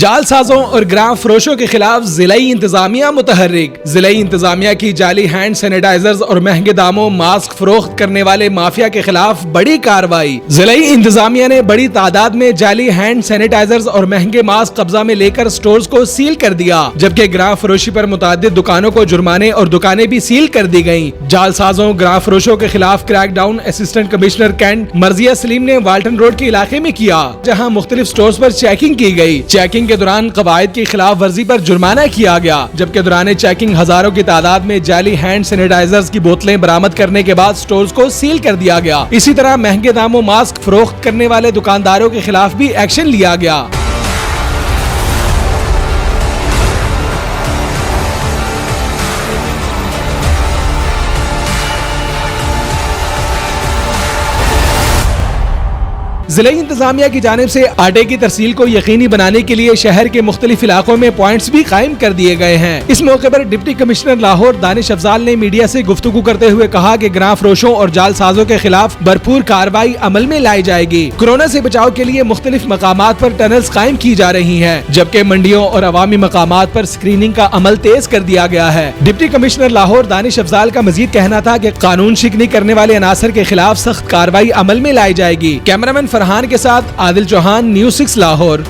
जालसाजों और ग्राम फरोशों के खिलाफ जिलाई इंतजामिया मुतहर्रिक। जिलाई इंतजामिया की जाली हैंड सैनिटाइजर्स और महंगे दामों मास्क फरोख्त करने वाले माफिया के खिलाफ बड़ी कार्रवाई। जिलाई इंतजामिया ने बड़ी तादाद में जाली हैंड सैनिटाइजर्स और महंगे मास्क कब्जा में लेकर स्टोर्स को सील कर दिया, जबकि ग्राम फरोशी पर मुतादिद दुकानों को जुर्माने और दुकानें भी सील कर दी गयी। जालसाजों ग्राम फरोशों के खिलाफ crackdown assistant commissioner cantt Marjiya Salim ने वाल्टन रोड के इलाके में किया, जहाँ मुख्तलिफ स्टोर्स पर चेकिंग की गयी। चेकिंग के दौरान कवायद की खिलाफ वर्जी पर जुर्माना किया गया, जबकि दौरान चेकिंग हजारों की तादाद में जाली हैंड सैनिटाइजर्स की बोतलें बरामद करने के बाद स्टोर्स को सील कर दिया गया। इसी तरह महंगे दामों मास्क फरोख्त करने वाले दुकानदारों के खिलाफ भी एक्शन लिया गया। जिलाई इंतजामिया की जानिब से आटे की तरसील को यकीनी बनाने के लिए शहर के मुख्तलिफ इलाकों में पॉइंट्स भी कायम कर दिए गए हैं। इस मौके पर डिप्टी कमिश्नर लाहौर दानिश अफजाल ने मीडिया से गुफ्तगू करते हुए कहा कि ग्राम फरोशों और जालसाजों के खिलाफ भरपूर कार्रवाई अमल में लाई जाएगी। कोरोना से बचाव के लिए मुख्तलिफ मकामात पर टनल्स कायम की जा रही है, जबकि मंडियों और अवामी मकामात पर स्क्रीनिंग का अमल तेज कर दिया गया है। डिप्टी कमिश्नर लाहौर दानिश अफजाल का मजीद कहना था कि कानून शिकनी करने वाले अनासर के खिलाफ सख्त कार्रवाई अमल में लाई जाएगी। कैमरामैन फरहान के साथ आदिल चौहान, न्यूज़ 6 लाहौर।